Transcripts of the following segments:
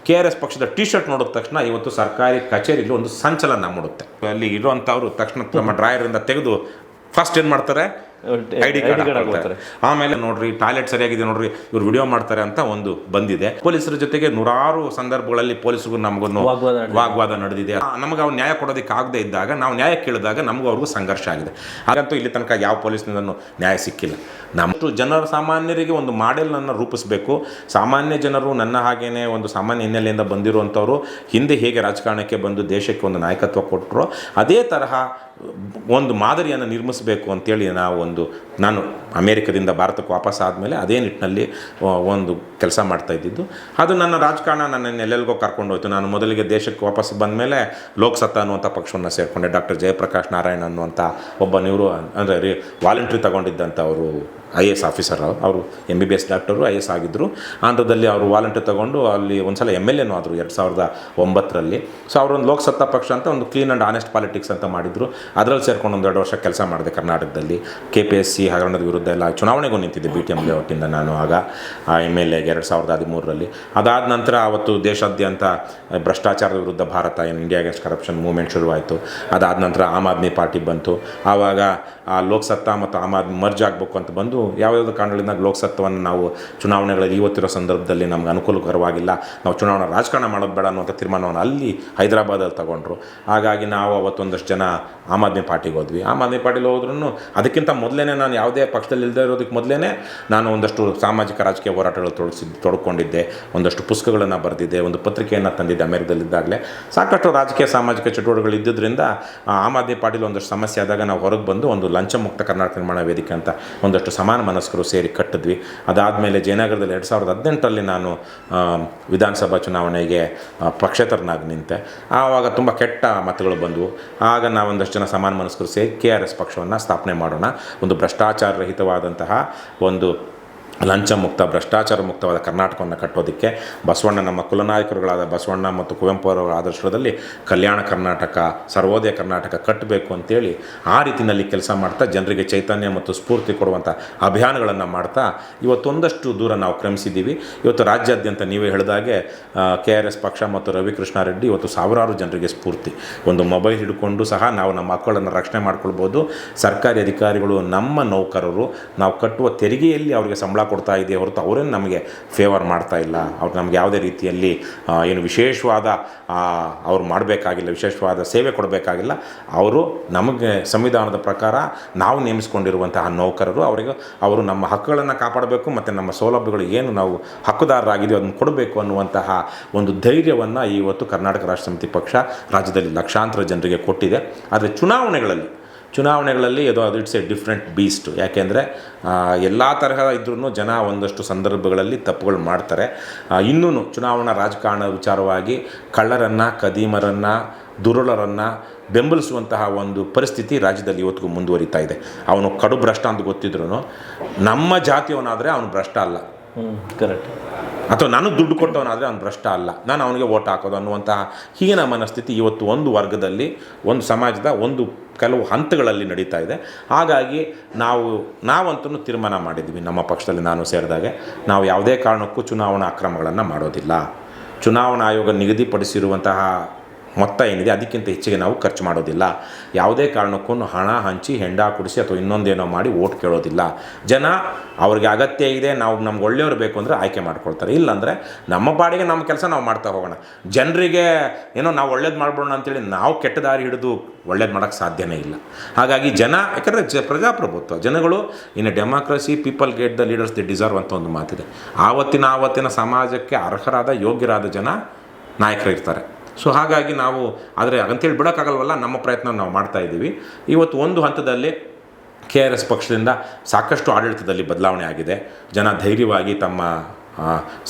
KRS ಪಕ್ಷದ T shirt ನೋಡಿದ ತಕ್ಷಣ ಇವತ್ತು ಸರ್ಕಾರಿ ಕಚೇರಿಯಲ್ಲಿ ಒಂದು ಸಂಚಲನ ಮೂಡುತ್ತೆ. ಅಲ್ಲಿ ಇರುವಂಥವ್ರು ತಕ್ಷಣ ನಮ್ಮ ಡ್ರಾಯರಿಂದ ತೆಗೆದು ಫಸ್ಟ್ ಏನು ಮಾಡ್ತಾರೆ, ID ಕಾರ್ಡ್ ಹಾಕ್ತಾರೆ. ಆಮೇಲೆ ನೋಡ್ರಿ ಟಾಯ್ಲೆಟ್ ಸರಿಯಾಗಿದೆ ನೋಡ್ರಿ, ಇವ್ರು ವಿಡಿಯೋ ಮಾಡ್ತಾರೆ ಅಂತ ಒಂದು ಬಂದಿದೆ. ಪೊಲೀಸರ ಜೊತೆಗೆ ನೂರಾರು ಸಂದರ್ಭಗಳಲ್ಲಿ ಪೊಲೀಸರಿಗೂ ನಮಗೂ ವಾಗ್ವಾದ ನಡೆದಿದೆ. ನಮಗೆ ಅವ್ರು ನ್ಯಾಯ ಕೊಡೋದಕ್ಕೆ ಆಗದೆ ಇದ್ದಾಗ ನಾವು ನ್ಯಾಯ ಕೇಳಿದಾಗ ನಮಗೂ ಅವ್ರಿಗೂ ಸಂಘರ್ಷ ಆಗಿದೆ. ಹಾಗಂತೂ ಇಲ್ಲಿ ತನಕ ಯಾವ ಪೊಲೀಸ್ನಿಂದನೂ ನ್ಯಾಯ ಸಿಕ್ಕಿಲ್ಲ. ನಮ್ಮಷ್ಟು ಜನರ ಸಾಮಾನ್ಯರಿಗೆ ಒಂದು ಮಾಡೆಲ್ನನ್ನು ರೂಪಿಸಬೇಕು. ಸಾಮಾನ್ಯ ಜನರು ನನ್ನ ಹಾಗೇನೆ ಒಂದು ಸಾಮಾನ್ಯ ಹಿನ್ನೆಲೆಯಿಂದ ಬಂದಿರುವಂಥವ್ರು ಹಿಂದೆ ಹೇಗೆ ರಾಜಕಾರಣಕ್ಕೆ ಬಂದು ದೇಶಕ್ಕೆ ಒಂದು ನಾಯಕತ್ವ ಕೊಟ್ಟರು ಅದೇ ತರಹ ಒಂದು ಮಾದರಿಯನ್ನು ನಿರ್ಮಿಸಬೇಕು ಅಂತೇಳಿ ನಾನು ಅಮೇರಿಕದಿಂದ ಭಾರತಕ್ಕೆ ವಾಪಸ್ ಆದಮೇಲೆ ಅದೇ ನಿಟ್ಟಿನಲ್ಲಿ ಒಂದು ಕೆಲಸ ಮಾಡ್ತಾ ಇದ್ದಿದ್ದು. ಅದು ನನ್ನ ರಾಜಕಾರಣ ನನ್ನನ್ನು ಎಲ್ಲೆಲ್ಗೋ ಕರ್ಕೊಂಡು ಹೋಯ್ತು. ನಾನು ಮೊದಲಿಗೆ ದೇಶಕ್ಕೆ ವಾಪಸ್ ಬಂದ ಮೇಲೆ ಲೋಕಸತ್ತಾ ಅನ್ನುವಂಥ ಪಕ್ಷವನ್ನು ಸೇರಿಕೊಂಡೆ. ಡಾಕ್ಟರ್ ಜಯಪ್ರಕಾಶ್ ನಾರಾಯಣ್ ಅನ್ನುವಂಥ ಒಬ್ಬನಿವರು ಅಂದರೆ ವಾಲಂಟ್ರಿ ತಗೊಂಡಿದ್ದಂಥ ಅವರು IAS ಆಫೀಸರ್, ಅವರು MBBS ಡಾಕ್ಟರು IAS ಆಗಿದ್ದರು. ಆಂಧ್ರದಲ್ಲಿ ಅವರು ವಾಲಂಟ್ರಿ ತಗೊಂಡು ಅಲ್ಲಿ ಒಂದು ಸಲ MLA ಆದರು 2009ರಲ್ಲಿ. ಸೊ ಅವರೊಂದು ಲೋಕಸತ್ತಾ ಪಕ್ಷ ಅಂತ ಒಂದು ಕ್ಲೀನ್ ಆ್ಯಂಡ್ ಆನೆಸ್ಟ್ ಪಾಲಿಟಿಕ್ಸ್ ಅಂತ ಮಾಡಿದರು. ಅದರಲ್ಲಿ ಸೇರ್ಕೊಂಡು 1-2 ವರ್ಷ ಕೆಲಸ ಮಾಡಿದೆ ಕರ್ನಾಟಕದಲ್ಲಿ. KPSC ಹಗರಣದ ವಿರುದ್ಧ ಎಲ್ಲ ಚುನಾವಣೆಗೂ ನಿಂತಿದ್ದೆ BTM ಲೇಔಟಿಂದ ನಾನು ಆಗ MLA 2013ರಲ್ಲಿ. ಅದಾದ ನಂತರ ಅವತ್ತು ದೇಶಾದ್ಯಂತ ಭ್ರಷ್ಟಾಚಾರದ ವಿರುದ್ಧ Bharat India against corruption movement ಶುರುವಾಯಿತು. ಅದಾದ ನಂತರ ಆಮ್ ಆದ್ಮಿ ಪಾರ್ಟಿ ಬಂತು. ಆವಾಗ ಆ ಲೋಕಸತ್ತಾ ಮತ್ತು ಆಮ್ ಆದ್ಮಿ ಮರ್ಜ್ ಆಗಬೇಕು ಅಂತ ಬಂದು ಯಾವುದಾದ್ರು ಕಾರಣಗಳಿಂದ ಲೋಕಸತ್ತವನ್ನು ನಾವು ಚುನಾವಣೆಗಳಲ್ಲಿ ಇವತ್ತಿರೋ ಸಂದರ್ಭದಲ್ಲಿ ನಮ್ಗೆ ಅನುಕೂಲಕರವಾಗಿಲ್ಲ, ನಾವು ಚುನಾವಣಾ ರಾಜಕಾರಣ ಮಾಡೋದು ಬೇಡ ಅನ್ನುವಂಥ ತೀರ್ಮಾನವನ್ನು ಅಲ್ಲಿ ಹೈದರಾಬಾದಲ್ಲಿ ತಗೊಂಡ್ರು. ಹಾಗಾಗಿ ನಾವು ಅವತ್ತೊಂದಷ್ಟು ಜನ ಆಮ್ ಆದ್ಮಿ ಪಾರ್ಟಿಗೆ ಹೋದ್ವಿ. ಆಮ್ ಆದ್ಮಿ ಪಾರ್ಟಿಲಿ ಹೋದ್ರೂ ಅದಕ್ಕಿಂತ ಮೊದಲೇ ನಾನು ಯಾವುದೇ ಪಕ್ಷದಲ್ಲಿ ಇಲ್ಲದೆ ಇರೋದಕ್ಕೆ ಮೊದಲೇ ನಾನು ಒಂದಷ್ಟು ಸಾಮಾಜಿಕ ರಾಜಕೀಯ ಹೋರಾಟಗಳು ತೊಡ್ಕೊಂಡಿದ್ದೆ, ಒಂದಷ್ಟು ಪುಸ್ತಕಗಳನ್ನು ಬರೆದಿದ್ದೆ, ಒಂದು ಪತ್ರಿಕೆಯನ್ನು ತಂದಿದ್ದೆ. ಅಮೆರಿಕದಲ್ಲಿದ್ದಾಗಲೇ ಸಾಕಷ್ಟು ರಾಜಕೀಯ ಸಾಮಾಜಿಕ ಚಟುವಟಿಕೆಗಳು ಇದ್ದಿದ್ದರಿಂದ ಆಮ್ ಆದ್ಮಿ ಪಾರ್ಟಿಲಿ ಒಂದಷ್ಟು ಸಮಸ್ಯೆ ಆದಾಗ ನಾವು ಹೊರಗೆ ಬಂದು ಒಂದು ಲಂಚ ಮುಕ್ತ ಕರ್ನಾಟಕ ನಿರ್ಮಾಣ ವೇದಿಕೆ ಅಂತ ಒಂದಷ್ಟು ಸಮಾನ ಮನಸ್ಕರು ಸೇರಿ ಕಟ್ಟಿದ್ವಿ. ಅದಾದಮೇಲೆ ಜಯನಗರದಲ್ಲಿ 2018ರಲ್ಲಿ ನಾನು ವಿಧಾನಸಭಾ ಚುನಾವಣೆಗೆ ಪಕ್ಷೇತರನಾಗಿ ನಿಂತೆ. ಆವಾಗ ತುಂಬ ಕೆಟ್ಟ ಮತಗಳು ಬಂದವು. ಆಗ ನಾವೊಂದಷ್ಟು ಜನ ಸಮಾನ ಮನಸ್ಕರು ಸೇರಿ KRS ಪಕ್ಷವನ್ನು ಸ್ಥಾಪನೆ ಮಾಡೋಣ, ಒಂದು ಭ್ರಷ್ಟಾಚಾರ ರಹಿತವಾದಂತಹ ಒಂದು ಲಂಚ ಮುಕ್ತ ಭ್ರಷ್ಟಾಚಾರ ಮುಕ್ತವಾದ ಕರ್ನಾಟಕವನ್ನು ಕಟ್ಟೋದಕ್ಕೆ ಬಸವಣ್ಣ ನಮ್ಮ ಕುಲನಾಯಕರುಗಳಾದ ಬಸವಣ್ಣ ಮತ್ತು ಕುವೆಂಪು ಅವರ ಆದರ್ಶದಲ್ಲಿ ಕಲ್ಯಾಣ ಕರ್ನಾಟಕ, ಸರ್ವೋದಯ ಕರ್ನಾಟಕ ಕಟ್ಟಬೇಕು ಅಂತೇಳಿ ಆ ರೀತಿಯಲ್ಲಿ ಕೆಲಸ ಮಾಡ್ತಾ ಜನರಿಗೆ ಚೈತನ್ಯ ಮತ್ತು ಸ್ಫೂರ್ತಿ ಕೊಡುವಂಥ ಅಭಿಯಾನಗಳನ್ನು ಮಾಡ್ತಾ ಇವತ್ತೊಂದಷ್ಟು ದೂರ ನಾವು ಕ್ರಮಿಸಿದ್ದೀವಿ. ಇವತ್ತು ರಾಜ್ಯಾದ್ಯಂತ ನೀವೇ ಹೇಳಿದಾಗೆ KRS ಪಕ್ಷ ಮತ್ತು ರವಿಕೃಷ್ಣ ರೆಡ್ಡಿ ಇವತ್ತು ಸಾವಿರಾರು ಜನರಿಗೆ ಸ್ಫೂರ್ತಿ. ಒಂದು ಮೊಬೈಲ್ ಹಿಡ್ಕೊಂಡು ಸಹ ನಾವು ನಮ್ಮ ಮಕ್ಕಳನ್ನು ರಕ್ಷಣೆ ಮಾಡ್ಕೊಳ್ಬೋದು. ಸರ್ಕಾರಿ ಅಧಿಕಾರಿಗಳು ನಮ್ಮ ನೌಕರರು ನಾವು ಕಟ್ಟುವ ತೆರಿಗೆಯಲ್ಲಿ ಅವರಿಗೆ ಸಂಬಳ ಕೊಡ್ತಾ ಇದೆಯೇ ಹೊರತು ಅವರೇನು ನಮಗೆ ಫೇವರ್ ಮಾಡ್ತಾ ಇಲ್ಲ. ಅವ್ರು ನಮ್ಗೆ ಯಾವುದೇ ರೀತಿಯಲ್ಲಿ ಏನು ವಿಶೇಷವಾದ ಅವ್ರು ಮಾಡಬೇಕಾಗಿಲ್ಲ, ವಿಶೇಷವಾದ ಸೇವೆ ಕೊಡಬೇಕಾಗಿಲ್ಲ. ಅವರು ನಮಗೆ ಸಂವಿಧಾನದ ಪ್ರಕಾರ ನಾವು ನೇಮಿಸ್ಕೊಂಡಿರುವಂತಹ ನೌಕರರು, ಅವರು ನಮ್ಮ ಹಕ್ಕುಗಳನ್ನು ಕಾಪಾಡಬೇಕು ಮತ್ತು ನಮ್ಮ ಸೌಲಭ್ಯಗಳು ಏನು ನಾವು ಹಕ್ಕುದಾರರಾಗಿದ್ದೀವಿ ಅದನ್ನು ಕೊಡಬೇಕು ಅನ್ನುವಂತಹ ಒಂದು ಧೈರ್ಯವನ್ನು ಇವತ್ತು ಕರ್ನಾಟಕ ರಾಷ್ಟ್ರ ಸಮಿತಿ ಪಕ್ಷ ರಾಜ್ಯದಲ್ಲಿ ಲಕ್ಷಾಂತರ ಜನರಿಗೆ ಕೊಟ್ಟಿದೆ. ಆದರೆ ಚುನಾವಣೆಗಳಲ್ಲಿ ಅದು ಇಟ್ಸ್ ಎ ಡಿಫ್ರೆಂಟ್ ಬೀಸ್ಟ್. ಯಾಕೆಂದರೆ ಎಲ್ಲ ತರಹ ಇದ್ರೂ ಜನ ಒಂದಷ್ಟು ಸಂದರ್ಭಗಳಲ್ಲಿ ತಪ್ಪುಗಳು ಮಾಡ್ತಾರೆ. ಇನ್ನೂ ಚುನಾವಣಾ ರಾಜಕಾರಣ ವಿಚಾರವಾಗಿ ಕಳ್ಳರನ್ನು, ಕದೀಮರನ್ನು, ದುರುಳರನ್ನು ಬೆಂಬಲಿಸುವಂತಹ ಒಂದು ಪರಿಸ್ಥಿತಿ ರಾಜ್ಯದಲ್ಲಿ ಇವತ್ತಿಗೂ ಮುಂದುವರಿತಾ ಇದೆ. ಅವನು ಕಡು ಭ್ರಷ್ಟ ಅಂತ ಗೊತ್ತಿದ್ರೂ ನಮ್ಮ ಜಾತಿಯವನಾದರೆ ಅವನು ಭ್ರಷ್ಟ ಅಲ್ಲ, ಕರೆಕ್ಟ್, ಅಥವಾ ನಾನು ದುಡ್ಡು ಕೊಟ್ಟವನಾದರೆ ಅವ್ನು ಭ್ರಷ್ಟ ಅಲ್ಲ, ನಾನು ಅವನಿಗೆ ಓಟ್ ಹಾಕೋದು ಅನ್ನುವಂತಹ ಹೀನ ಮನಸ್ಥಿತಿ ಇವತ್ತು ಒಂದು ವರ್ಗದಲ್ಲಿ, ಒಂದು ಸಮಾಜದ ಒಂದು ಕೆಲವು ಹಂತಗಳಲ್ಲಿ ನಡೀತಾ ಇದೆ. ಹಾಗಾಗಿ ನಾವಂತೂ ತೀರ್ಮಾನ ಮಾಡಿದ್ವಿ ನಮ್ಮ ಪಕ್ಷದಲ್ಲಿ ನಾನು ಸೇರಿದಾಗೆ, ನಾವು ಯಾವುದೇ ಕಾರಣಕ್ಕೂ ಚುನಾವಣಾ ಅಕ್ರಮಗಳನ್ನು ಮಾಡೋದಿಲ್ಲ. ಚುನಾವಣಾ ಆಯೋಗ ನಿಗದಿಪಡಿಸಿರುವಂತಹ ಮೊತ್ತ ಏನಿದೆ ಅದಕ್ಕಿಂತ ಹೆಚ್ಚಿಗೆ ನಾವು ಖರ್ಚು ಮಾಡೋದಿಲ್ಲ. ಯಾವುದೇ ಕಾರಣಕ್ಕೂ ಹಣ ಹಂಚಿ ಹೆಂಡ ಕುಡಿಸಿ ಅಥವಾ ಇನ್ನೊಂದೇನೋ ಮಾಡಿ ಓಟ್ ಕೇಳೋದಿಲ್ಲ. ಜನ ಅವ್ರಿಗೆ ಅಗತ್ಯ ಇದೆ, ನಮ್ಗೆ ಒಳ್ಳೆಯವರು ಬೇಕು ಅಂದರೆ ಆಯ್ಕೆ ಮಾಡ್ಕೊಳ್ತಾರೆ. ಇಲ್ಲಾಂದರೆ ನಮ್ಮ ಪಾಡಿಗೆ ನಮ್ಮ ಕೆಲಸ ನಾವು ಮಾಡ್ತಾ ಹೋಗೋಣ. ಜನರಿಗೆ ಏನೋ ನಾವು ಒಳ್ಳೇದು ಮಾಡ್ಬೋಣ ಅಂತೇಳಿ ನಾವು ಕೆಟ್ಟ ದಾರಿ ಹಿಡಿದು ಒಳ್ಳೇದು ಮಾಡೋಕ್ಕೆ ಸಾಧ್ಯನೇ ಇಲ್ಲ. ಹಾಗಾಗಿ ಯಾಕಂದರೆ ಪ್ರಜಾಪ್ರಭುತ್ವ, ಜನಗಳು in a democracy people get the leaders the deserve ಅಂತ ಒಂದು ಮಾತಿದೆ. ಆವತ್ತಿನ ಸಮಾಜಕ್ಕೆ ಅರ್ಹರಾದ ಯೋಗ್ಯರಾದ ಜನ ನಾಯಕರಿರ್ತಾರೆ. ಸೊ ಹಾಗಾಗಿ ನಾವು ಆದರೆ ಅಂತೇಳಿ ಬಿಡೋಕ್ಕಾಗಲ್ವಲ್ಲ, ನಮ್ಮ ಪ್ರಯತ್ನ ನಾವು ಮಾಡ್ತಾಯಿದ್ದೀವಿ. ಇವತ್ತು ಒಂದು ಹಂತದಲ್ಲಿ KRS ಪಕ್ಷದಿಂದ ಸಾಕಷ್ಟು ಆಡಳಿತದಲ್ಲಿ ಬದಲಾವಣೆ ಆಗಿದೆ. ಜನ ಧೈರ್ಯವಾಗಿ ತಮ್ಮ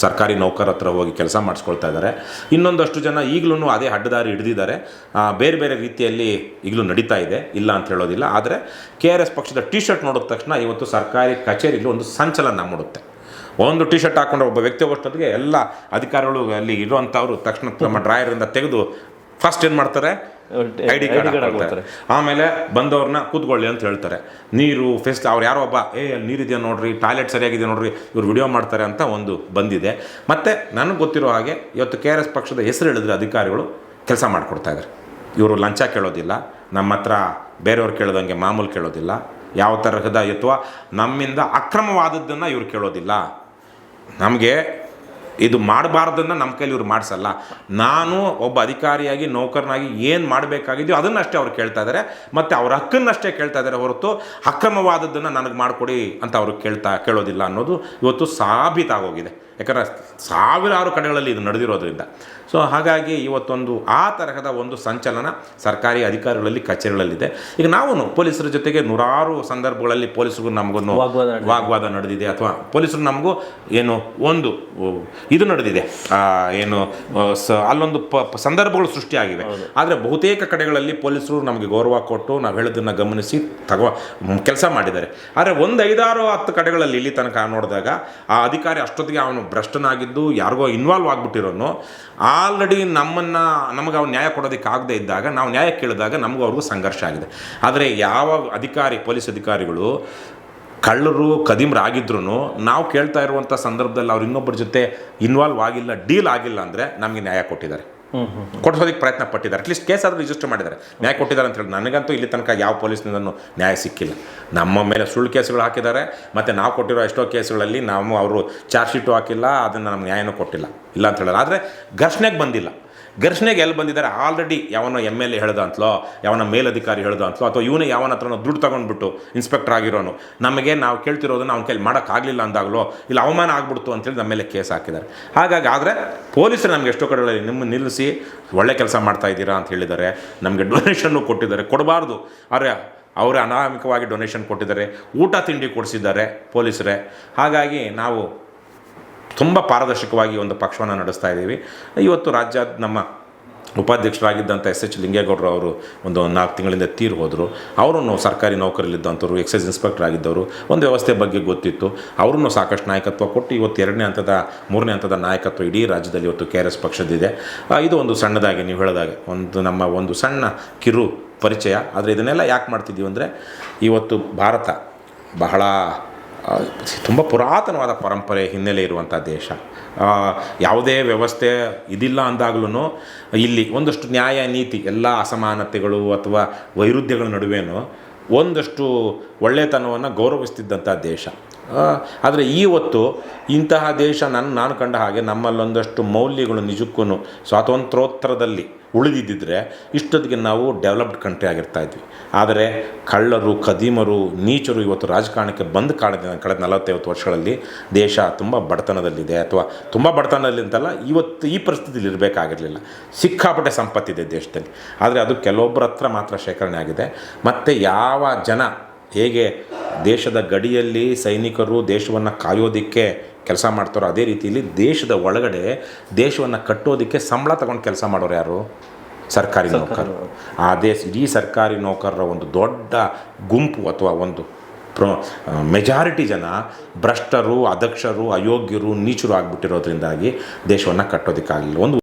ಸರ್ಕಾರಿ ನೌಕರ ಹತ್ರ ಹೋಗಿ ಕೆಲಸ ಮಾಡಿಸ್ಕೊಳ್ತಾ ಇದ್ದಾರೆ. ಇನ್ನೊಂದಷ್ಟು ಜನ ಈಗಲೂ ಅದೇ ಅಡ್ಡದಾರಿ ಹಿಡಿದಿದ್ದಾರೆ. ಬೇರೆ ಬೇರೆ ರೀತಿಯಲ್ಲಿ ಈಗಲೂ ನಡೀತಾ ಇದೆ, ಇಲ್ಲ ಅಂತ ಹೇಳೋದಿಲ್ಲ. ಆದರೆ KRS ಪಕ್ಷದ ಟಿ ಶರ್ಟ್ ನೋಡಿದ ತಕ್ಷಣ ಇವತ್ತು ಸರ್ಕಾರಿ ಕಚೇರಿಯಲ್ಲಿ ಒಂದು ಸಂಚಲನ ಮೂಡುತ್ತೆ. ಒಂದು ಟಿ ಶರ್ಟ್ ಹಾಕ್ಕೊಂಡ್ರೆ ಒಬ್ಬ ವ್ಯಕ್ತಿ ಹೋಗೋಷ್ಟೊತ್ತಿಗೆ ಎಲ್ಲ ಅಧಿಕಾರಿಗಳು ಅಲ್ಲಿ ಇರುವಂಥವ್ರು ತಕ್ಷಣ ನಮ್ಮ ಡ್ರಾಯರಿಂದ ತೆಗೆದು ಫಸ್ಟ್ ಏನು ಮಾಡ್ತಾರೆ, ಐ ಡಿ ಕಾರ್ಡ್ ಹಾಕ್ತಾರೆ. ಆಮೇಲೆ ಬಂದವ್ರನ್ನ ಕೂತ್ಕೊಳ್ಳಿ ಅಂತ ಹೇಳ್ತಾರೆ. ನೀರು ಫೆಸ್ಟ್ ಅವ್ರು ಯಾರೋ ಒಬ್ಬ ಅಲ್ಲಿ ನೀರಿದೆಯಾ ನೋಡ್ರಿ, ಟಾಯ್ಲೆಟ್ ಸರಿಯಾಗಿದೆ ನೋಡ್ರಿ, ಇವ್ರು ವಿಡಿಯೋ ಮಾಡ್ತಾರೆ ಅಂತ ಒಂದು ಬಂದಿದೆ. ಮತ್ತು ನನಗೆ ಗೊತ್ತಿರೋ ಹಾಗೆ ಇವತ್ತು KRS ಪಕ್ಷದ ಹೆಸರು ಹೇಳಿದ್ರೆ ಅಧಿಕಾರಿಗಳು ಕೆಲಸ ಮಾಡಿಕೊಡ್ತಾ ಇದ್ದಾರೆ. ಇವರು ಲಂಚ ಕೇಳೋದಿಲ್ಲ, ನಮ್ಮ ಹತ್ರ ಬೇರೆಯವ್ರು ಕೇಳೋದಂಗೆ ಮಾಮೂಲು ಕೇಳೋದಿಲ್ಲ, ಯಾವ ತರಹದ ಅಥವಾ ನಮ್ಮಿಂದ ಅಕ್ರಮವಾದದ್ದನ್ನು ಇವ್ರು ಕೇಳೋದಿಲ್ಲ. ನಮಗೆ ಇದು ಮಾಡಬಾರ್ದನ್ನು ನಮ್ಮ ಕೈಲಿ ಇವ್ರು ಮಾಡಿಸಲ್ಲ. ನಾನು ಒಬ್ಬ ಅಧಿಕಾರಿಯಾಗಿ ನೌಕರನಾಗಿ ಏನು ಮಾಡಬೇಕಾಗಿದೆಯೋ ಅದನ್ನಷ್ಟೇ ಅವ್ರು ಕೇಳ್ತಾ ಇದ್ದಾರೆ, ಮತ್ತು ಅವ್ರ ಹಕ್ಕನ್ನಷ್ಟೇ ಕೇಳ್ತಾ ಇದ್ದಾರೆ ಹೊರತು ಅಕ್ರಮವಾದದ್ದನ್ನು ನನಗೆ ಮಾಡಿಕೊಡಿ ಅಂತ ಅವರು ಕೇಳೋದಿಲ್ಲ ಅನ್ನೋದು ಇವತ್ತು ಸಾಬೀತಾಗೋಗಿದೆ. ಯಾಕಂದರೆ ಸಾವಿರಾರು ಕಡೆಗಳಲ್ಲಿ ಇದು ನಡೆದಿರೋದ್ರಿಂದ. ಸೊ ಹಾಗಾಗಿ ಇವತ್ತೊಂದು ಆ ತರಹದ ಒಂದು ಸಂಚಲನ ಸರ್ಕಾರಿ ಅಧಿಕಾರಿಗಳಲ್ಲಿ ಕಚೇರಿಗಳಲ್ಲಿದೆ. ಈಗ ನಾವು ಪೊಲೀಸರ ಜೊತೆಗೆ ನೂರಾರು ಸಂದರ್ಭಗಳಲ್ಲಿ ಪೊಲೀಸರಿಗೂ ನಮಗೂ ವಾಗ್ವಾದ ನಡೆದಿದೆ, ಅಥವಾ ಪೊಲೀಸರು ನಮಗೂ ಏನು ಒಂದು ಇದು ನಡೆದಿದೆ, ಏನು ಅಲ್ಲೊಂದು ಸಂದರ್ಭಗಳು ಸೃಷ್ಟಿಯಾಗಿವೆ. ಆದರೆ ಬಹುತೇಕ ಕಡೆಗಳಲ್ಲಿ ಪೊಲೀಸರು ನಮಗೆ ಗೌರವ ಕೊಟ್ಟು ನಾವು ಹೇಳೋದನ್ನು ಗಮನಿಸಿ ಕೆಲಸ ಮಾಡಿದ್ದಾರೆ. ಆದರೆ ಒಂದು 5-6-10 ಕಡೆಗಳಲ್ಲಿ ಇಲ್ಲಿ ತನಕ ನೋಡಿದಾಗ ಆ ಅಧಿಕಾರಿ ಅಷ್ಟೊತ್ತಿಗೆ ಅವನು ಭ್ರಷ್ಟನಾಗಿದ್ದು ಯಾರಿಗೋ ಇನ್ವಾಲ್ವ್ ಆಗಿಬಿಟ್ಟಿರೋನು ಆಲ್ರೆಡಿ ನಮಗೆ ಅವ್ನು ನ್ಯಾಯ ಕೊಡೋದಕ್ಕೆ ಆಗದೆ ಇದ್ದಾಗ ನಾವು ನ್ಯಾಯ ಕೇಳಿದಾಗ ನಮಗೂ ಅವ್ರಿಗೂ ಸಂಘರ್ಷ ಆಗಿದೆ. ಆದರೆ ಯಾವ ಪೊಲೀಸ್ ಅಧಿಕಾರಿಗಳು ಕಳ್ಳರು ಕದೀಮರಾಗಿದ್ರೂ ನಾವು ಕೇಳ್ತಾ ಇರುವಂಥ ಸಂದರ್ಭದಲ್ಲಿ ಅವ್ರು ಇನ್ನೊಬ್ಬರ ಜೊತೆ ಇನ್ವಾಲ್ವ್ ಆಗಿಲ್ಲ, ಡೀಲ್ ಆಗಿಲ್ಲ ಅಂದರೆ ನಮಗೆ ನ್ಯಾಯ ಕೊಟ್ಟಿದ್ದಾರೆ, ಕೊಡಿಸೋದಕ್ಕೆ ಪ್ರಯತ್ನ ಪಟ್ಟಿದ್ದಾರೆ. ಅಟ್ಲೀಸ್ಟ್ ಕೇಸ್ ಆದರೂ ರಿಜಿಸ್ಟರ್ ಮಾಡಿದ್ದಾರೆ, ನ್ಯಾಯ ಕೊಟ್ಟಿದ್ದಾರೆ ಅಂತ ಹೇಳಿ. ನನಗಂತೂ ಇಲ್ಲಿ ತನಕ ಯಾವ ಪೊಲೀಸ್ನಿಂದನೂ ನ್ಯಾಯ ಸಿಕ್ಕಿಲ್ಲ. ನಮ್ಮ ಮೇಲೆ ಸುಳ್ಳು ಕೇಸುಗಳು ಹಾಕಿದ್ದಾರೆ, ಮತ್ತು ನಾವು ಕೊಟ್ಟಿರೋ ಎಷ್ಟೋ ಕೇಸುಗಳಲ್ಲಿ ಅವರು ಚಾರ್ಜ್ ಶೀಟು ಹಾಕಿಲ್ಲ, ಅದನ್ನು ನಮ್ಗೆ ನ್ಯಾಯನೂ ಕೊಟ್ಟಿಲ್ಲ, ಇಲ್ಲ ಅಂತ ಹೇಳಲ್ಲ. ಆದರೆ ಘರ್ಷಣೆಗೆ ಬಂದಿಲ್ಲ. ಘರ್ಷಣೆಗೆ ಎಲ್ಲಿ ಬಂದಿದ್ದಾರೆ? ಆಲ್ರೆಡಿ ಯಾವನೋ MLA ಹೇಳ್ದ ಅಂತಲೋ, ಯಾವನ ಮೇಲಧಿಕಾರಿ ಹೇಳ್ದ ಅಂತಲೋ, ಅಥವಾ ಇವನೇ ಯಾವನ ಹತ್ರನೋ ದುಡ್ಡು ತೊಗೊಂಡ್ಬಿಟ್ಟು ಇನ್ಸ್ಪೆಕ್ಟರ್ ಆಗಿರೋನು ನಮಗೆ ನಾವು ಕೇಳ್ತಿರೋದನ್ನು ಅವ್ನ ಕೈಲಿ ಮಾಡೋಕ್ಕಾಗಲಿಲ್ಲ ಅಂದಾಗಲೋ, ಇಲ್ಲ ಅವಮಾನ ಆಗ್ಬಿಡ್ತು ಅಂತೇಳಿ ನಮ್ಮ ಮೇಲೆ ಕೇಸ್ ಹಾಕಿದ್ದಾರೆ. ಹಾಗಾಗಿ ಆದರೆ ಪೊಲೀಸರು ನಮಗೆ ಎಷ್ಟೋ ಕಡೆಗಳಲ್ಲಿ ನಿಮ್ಮ ನಿಲ್ಲಿಸಿ ಒಳ್ಳೆ ಕೆಲಸ ಮಾಡ್ತಾ ಇದ್ದೀರಾ ಅಂತ ಹೇಳಿದ್ದಾರೆ. ನಮಗೆ ಡೊನೇಷನ್ನು ಕೊಟ್ಟಿದ್ದಾರೆ, ಕೊಡಬಾರ್ದು, ಆದರೆ ಅವರೇ ಅನಾಮಿಕವಾಗಿ ಡೊನೇಷನ್ ಕೊಟ್ಟಿದ್ದಾರೆ, ಊಟ ತಿಂಡಿ ಕೊಡಿಸಿದ್ದಾರೆ ಪೊಲೀಸರೇ. ಹಾಗಾಗಿ ನಾವು ತುಂಬ ಪಾರದರ್ಶಕವಾಗಿ ಒಂದು ಪಕ್ಷವನ್ನು ನಡೆಸ್ತಾ ಇದ್ದೀವಿ. ಇವತ್ತು ರಾಜ್ಯ ನಮ್ಮ ಉಪಾಧ್ಯಕ್ಷರಾಗಿದ್ದಂಥ SH ಲಿಂಗೇಗೌಡರು ಅವರು ಒಂದು 4 ತಿಂಗಳಿಂದ ತೀರು ಹೋದರು. ಅವರನ್ನು ಸರ್ಕಾರಿ ನೌಕರಲ್ಲಿದ್ದಂಥವ್ರು, ಎಕ್ಸೈಸ್ ಇನ್ಸ್ಪೆಕ್ಟರ್ ಆಗಿದ್ದವರು, ಒಂದು ವ್ಯವಸ್ಥೆ ಬಗ್ಗೆ ಗೊತ್ತಿತ್ತು. ಅವ್ರನ್ನೂ ಸಾಕಷ್ಟು ನಾಯಕತ್ವ ಕೊಟ್ಟು ಇವತ್ತು 2ನೇ ಹಂತದ 3ನೇ ಹಂತದ ನಾಯಕತ್ವ ಇಡೀ ರಾಜ್ಯದಲ್ಲಿ ಇವತ್ತು KRS ಪಕ್ಷದಿದೆ. ಇದು ಒಂದು ಸಣ್ಣದಾಗಿ ನೀವು ಹೇಳಿದಾಗೆ ಒಂದು ಸಣ್ಣ ಕಿರು ಪರಿಚಯ. ಆದರೆ ಇದನ್ನೆಲ್ಲ ಯಾಕೆ ಮಾಡ್ತಿದ್ದೀವಿ ಅಂದರೆ ಇವತ್ತು ಭಾರತ ಬಹಳ ತುಂಬ ಪುರಾತನವಾದ ಪರಂಪರೆ ಹಿನ್ನೆಲೆ ಇರುವಂಥ ದೇಶ. ಯಾವುದೇ ವ್ಯವಸ್ಥೆ ಇದಿಲ್ಲ ಅಂದಾಗ್ಲೂ ಇಲ್ಲಿ ಒಂದಷ್ಟು ನ್ಯಾಯ ನೀತಿ, ಎಲ್ಲ ಅಸಮಾನತೆಗಳು ಅಥವಾ ವೈರುಧ್ಯಗಳ ನಡುವೆನೂ ಒಂದಷ್ಟು ಒಳ್ಳೆತನವನ್ನು ಗೌರವಿಸ್ತಿದ್ದಂಥ ದೇಶ. ಆದರೆ ಇವತ್ತು ಇಂತಹ ದೇಶ ನಾನು ಕಂಡ ಹಾಗೆ ನಮ್ಮಲ್ಲೊಂದಷ್ಟು ಮೌಲ್ಯಗಳು ನಿಜಕ್ಕೂ ಸ್ವಾತಂತ್ರ್ಯೋತ್ತರದಲ್ಲಿ ಉಳಿದಿದ್ದರೆ ಇಷ್ಟೊತ್ತಿಗೆ ನಾವು ಡೆವಲಪ್ಡ್ ಕಂಟ್ರಿ ಆಗಿರ್ತಾಯಿದ್ವಿ. ಆದರೆ ಕಳ್ಳರು, ಕದೀಮರು, ನೀಚರು ಇವತ್ತು ರಾಜಕಾರಣಕ್ಕೆ ಬಂದು ಕಳೆದ 40-50 ವರ್ಷಗಳಲ್ಲಿ ದೇಶ ತುಂಬ ಬಡತನದಲ್ಲಿದೆ. ಅಥವಾ ತುಂಬ ಬಡತನದಲ್ಲಿ ಅಂತಲ್ಲ, ಇವತ್ತು ಈ ಪರಿಸ್ಥಿತಿಯಲ್ಲಿ ಇರಬೇಕಾಗಿರಲಿಲ್ಲ. ಸಿಕ್ಕಾಪಟ್ಟೆ ಸಂಪತ್ತಿದೆ ದೇಶದಲ್ಲಿ, ಆದರೆ ಅದು ಕೆಲವೊಬ್ಬರ ಹತ್ರ ಮಾತ್ರ ಶೇಖರಣೆ ಆಗಿದೆ. ಮತ್ತು ಯಾವ ಜನ ಹೇಗೆ ದೇಶದ ಗಡಿಯಲ್ಲಿ ಸೈನಿಕರು ದೇಶವನ್ನು ಕಾಯೋದಕ್ಕೆ ಕೆಲಸ ಮಾಡ್ತಾರೋ, ಅದೇ ರೀತಿಯಲ್ಲಿ ದೇಶದ ಒಳಗಡೆ ದೇಶವನ್ನು ಕಟ್ಟೋದಕ್ಕೆ ಸಂಬಳ ತಗೊಂಡು ಕೆಲಸ ಮಾಡೋರು ಯಾರು? ಸರ್ಕಾರಿ ನೌಕರರು. ಇಡೀ ಸರ್ಕಾರಿ ನೌಕರರ ಒಂದು ದೊಡ್ಡ ಗುಂಪು ಅಥವಾ ಒಂದು ಮೆಜಾರಿಟಿ ಜನ ಭ್ರಷ್ಟರು, ಅದಕ್ಷರು, ಅಯೋಗ್ಯರು, ನೀಚರು ಆಗಿಬಿಟ್ಟಿರೋದ್ರಿಂದಾಗಿ ದೇಶವನ್ನು ಕಟ್ಟೋದಕ್ಕಾಗಲಿಲ್ಲ.